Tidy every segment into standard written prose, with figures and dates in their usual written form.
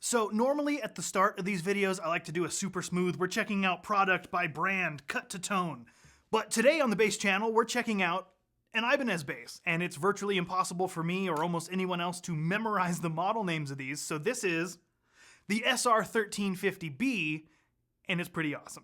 So normally at the start of these videos, I like to do a super smooth, we're checking out product by brand, cut to tone. But today on the bass channel, we're checking out an Ibanez bass, and it's virtually impossible for me or almost anyone else to memorize the model names of these. So this is the SR1350B, and it's pretty awesome.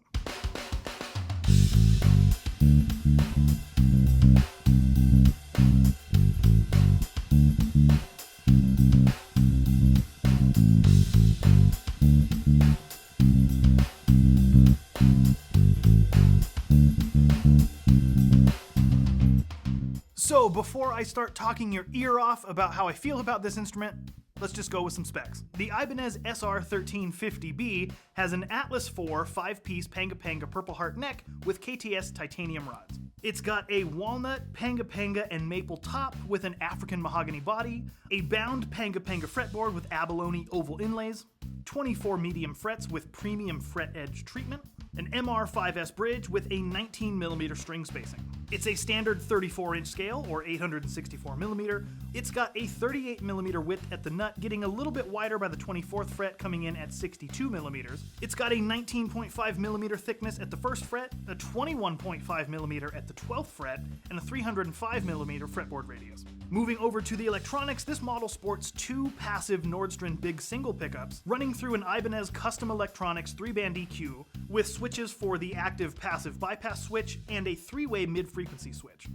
So before I start talking your ear off about how I feel about this instrument, let's just go with some specs. The Ibanez SR1350B has an Atlas 4 5-piece Panga Panga Purple Heart neck with KTS titanium rods. It's got a walnut, Panga Panga, and maple top with an African mahogany body, a bound Panga Panga fretboard with abalone oval inlays, 24 medium frets with premium fret edge treatment, an MR5S bridge with a 19mm string spacing. It's a standard 34-inch scale, or 864mm. It's got a 38mm width at the nut, getting a little bit wider by the 24th fret, coming in at 62mm. It's got a 19.5mm thickness at the first fret, a 21.5mm at the 12th fret, and a 305mm fretboard radius. Moving over to the electronics, this model sports two passive Nordstrand big single pickups, running through an Ibanez Custom Electronics 3-band EQ, with switches for the active passive bypass switch and a 3-way mid-frequency switch.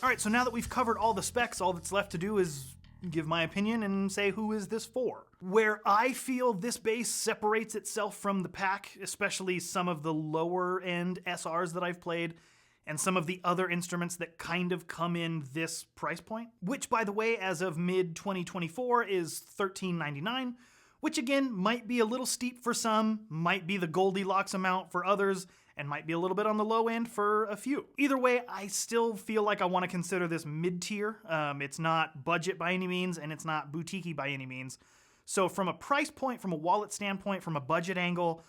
Alright, so now that we've covered all the specs, all that's left to do is give my opinion and say who is this for. Where I feel this bass separates itself from the pack, especially some of the lower end SRs that I've played, and some of the other instruments that kind of come in this price point, which by the way, as of mid-2024 is $13.99, which again, might be a little steep for some, might be the Goldilocks amount for others, and might be a little bit on the low end for a few. Either way, I still feel like I want to consider this mid-tier. It's not budget by any means, and it's not boutique-y by any means. So from a price point, from a wallet standpoint, from a budget angle,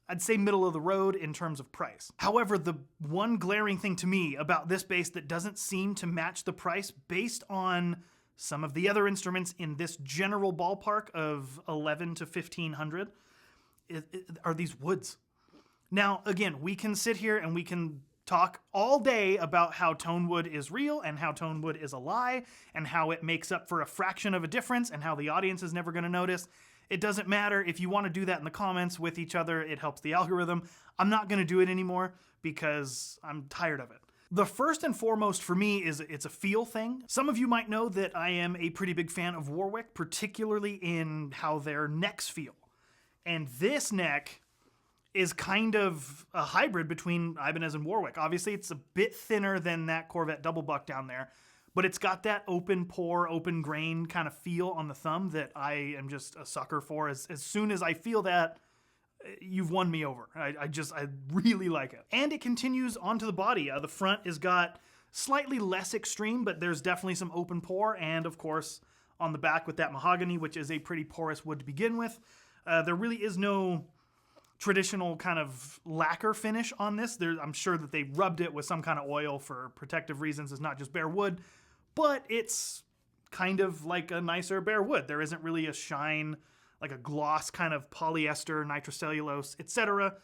I'd say middle of the road in terms of price. However, the one glaring thing to me about this bass that doesn't seem to match the price based on some of the other instruments in this general ballpark of $1,100 to $1,500 are these woods. Now, again, we can sit here and we can talk all day about how tone wood is real and how tone wood is a lie and how it makes up for a fraction of a difference and how the audience is never going to notice. It doesn't matter. If you want to do that in the comments with each other, it helps the algorithm. I'm not going to do it anymore because I'm tired of it. The first and foremost for me is it's a feel thing. Some of you might know that I am a pretty big fan of Warwick, particularly in how their necks feel. And this neck is kind of a hybrid between Ibanez and Warwick. Obviously, it's a bit thinner than that Corvette double buck down there, but it's got that open pore, open grain kind of feel on the thumb that I am just a sucker for. As soon as I feel that, you've won me over. I really like it. And it continues onto the body. The front has got slightly less extreme, but there's definitely some open pore, and of course, on the back with that mahogany, which is a pretty porous wood to begin with. There really is no traditional kind of lacquer finish on this. I'm sure that they rubbed it with some kind of oil for protective reasons. It's not just bare wood, but it's kind of like a nicer bare wood. There isn't really a shine, like a gloss kind of polyester, nitrocellulose, etc.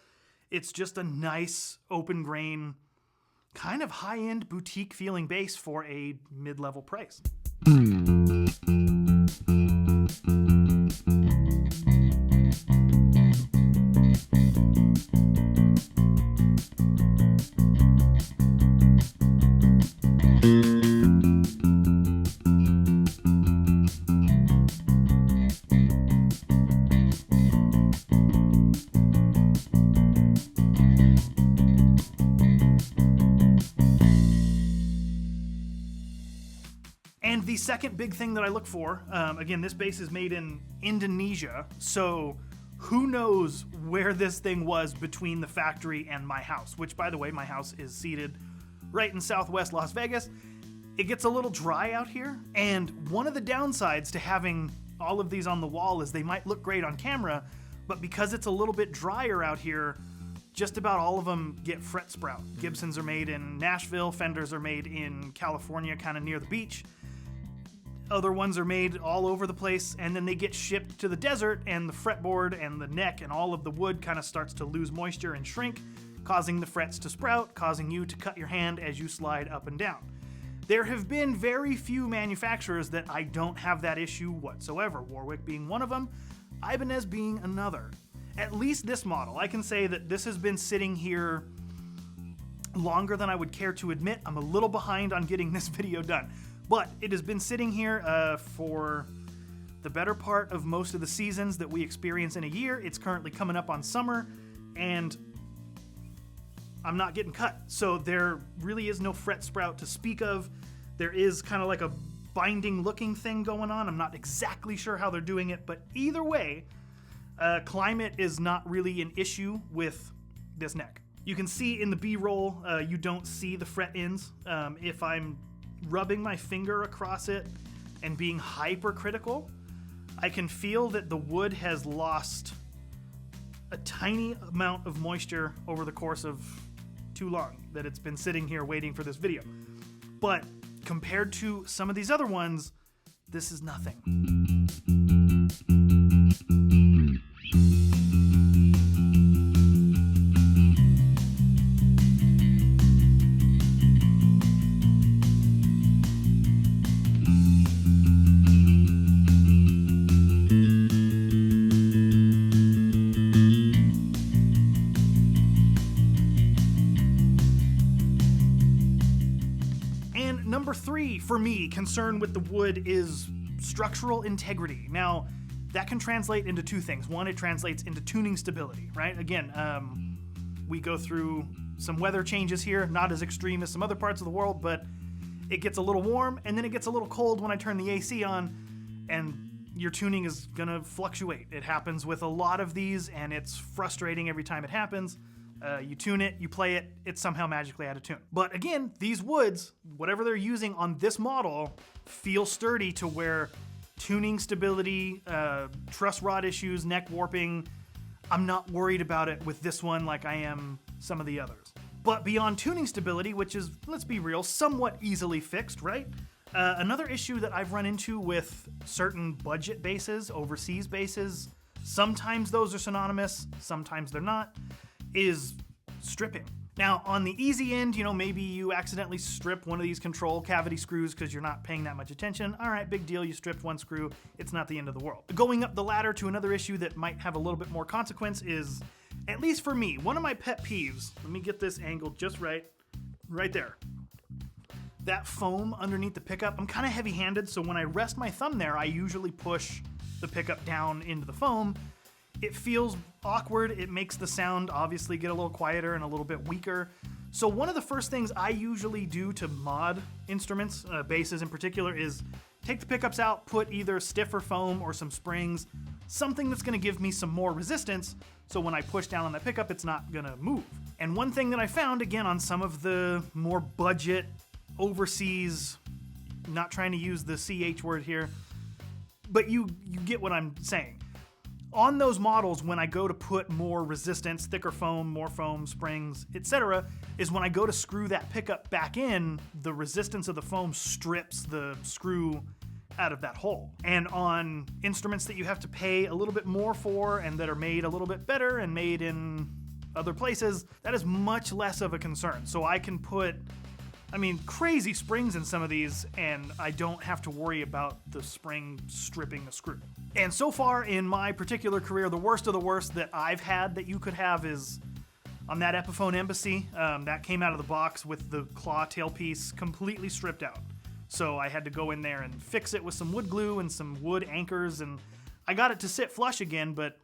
It's just a nice open grain, kind of high-end boutique feeling bass for a mid-level price. And the second big thing that I look for, again, this bass is made in Indonesia, so who knows where this thing was between the factory and my house, which, by the way, my house is seated right in southwest Las Vegas. It gets a little dry out here, and one of the downsides to having all of these on the wall is they might look great on camera, but because it's a little bit drier out here, just about all of them get fret sprout. Gibsons are made in Nashville, Fenders are made in California, kind of near the beach. Other ones are made all over the place, and then they get shipped to the desert, and the fretboard and the neck and all of the wood kind of starts to lose moisture and shrink, causing the frets to sprout, causing you to cut your hand as you slide up and down. There have been very few manufacturers that I don't have that issue whatsoever, Warwick being one of them, Ibanez being another. At least this model, I can say that this has been sitting here longer than I would care to admit. I'm a little behind on getting this video done. But it has been sitting here for the better part of most of the seasons that we experience in a year. It's currently coming up on summer, and I'm not getting cut. So there really is no fret sprout to speak of. There is kind of like a binding looking thing going on. I'm not exactly sure how they're doing it, but either way, climate is not really an issue with this neck. You can see in the B-roll, you don't see the fret ends. If I'm rubbing my finger across it and being hypercritical, I can feel that the wood has lost a tiny amount of moisture over the course of too long that it's been sitting here waiting for this video. But compared to some of these other ones, this is nothing. Number 3 for me, concern with the wood is structural integrity. Now, that can translate into two things. One, it translates into tuning stability, right? Again, we go through some weather changes here, not as extreme as some other parts of the world, but it gets a little warm and then it gets a little cold when I turn the AC on, and your tuning is gonna fluctuate. It happens with a lot of these, and it's frustrating every time it happens. You tune it, you play it, it's somehow magically out of tune. But again, these woods, whatever they're using on this model, feel sturdy to where tuning stability, truss rod issues, neck warping, I'm not worried about it with this one like I am some of the others. But beyond tuning stability, which is, let's be real, somewhat easily fixed, right? Another issue that I've run into with certain budget basses, overseas basses, sometimes those are synonymous, sometimes they're not, is stripping. Now, on the easy end, maybe you accidentally strip one of these control cavity screws because you're not paying that much attention. All right, big deal, you stripped one screw, it's not the end of the world. Going up the ladder to another issue that might have a little bit more consequence is, at least for me, one of my pet peeves, let me get this angled just right there. That foam underneath the pickup, I'm kind of heavy-handed, so when I rest my thumb there, I usually push the pickup down into the foam. It feels awkward. It makes the sound obviously get a little quieter and a little bit weaker. So one of the first things I usually do to mod instruments, basses in particular, is take the pickups out, put either stiffer foam or some springs, something that's gonna give me some more resistance, so when I push down on that pickup, it's not gonna move. And one thing that I found, again, on some of the more budget, overseas, not trying to use the CH word here, but you get what I'm saying. On those models, when I go to put more resistance, thicker foam, more foam, springs, etc., is when I go to screw that pickup back in, the resistance of the foam strips the screw out of that hole. And on instruments that you have to pay a little bit more for and that are made a little bit better and made in other places, that is much less of a concern. So I can put, I mean, crazy springs in some of these, and I don't have to worry about the spring stripping the screw. And so far in my particular career, the worst of the worst that I've had that you could have is on that Epiphone Embassy. That came out of the box with the claw tailpiece completely stripped out. So I had to go in there and fix it with some wood glue and some wood anchors, and I got it to sit flush again, but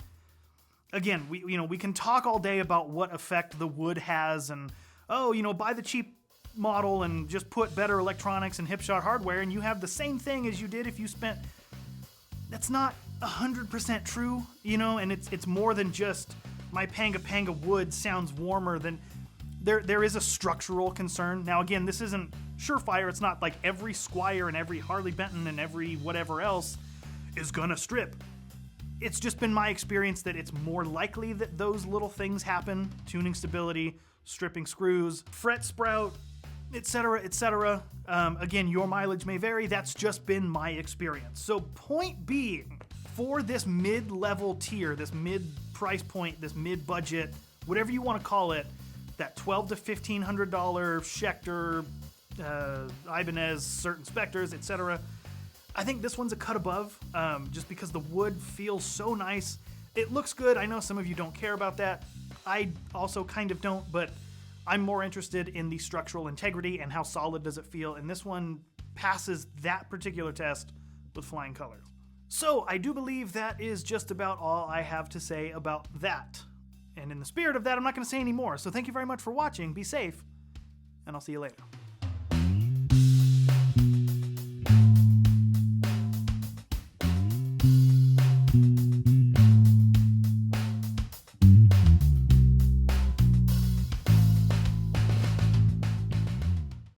again, we can talk all day about what effect the wood has and, oh, buy the cheap model and just put better electronics and hipshot hardware and you have the same thing as you did if you spent. That's not 100% true, and it's more than just my Panga wood sounds warmer than. There is a structural concern. Now again, this isn't surefire. It's not like every Squier and every Harley Benton and every whatever else is gonna strip. It's just been my experience that it's more likely that those little things happen. Tuning stability, stripping screws, fret sprout, etc., etc. Again, your mileage may vary. That's just been my experience. So point being, for this mid-level tier, this mid-price point, this mid-budget, whatever you want to call it, that $1,200 to $1,500 Schecter, Ibanez, certain Spectres, etc., I think this one's a cut above, just because the wood feels so nice. It looks good. I know some of you don't care about that. I also kind of don't, but I'm more interested in the structural integrity and how solid does it feel, and this one passes that particular test with flying colors. So I do believe that is just about all I have to say about that. And in the spirit of that, I'm not going to say any more. So thank you very much for watching. Be safe, and I'll see you later.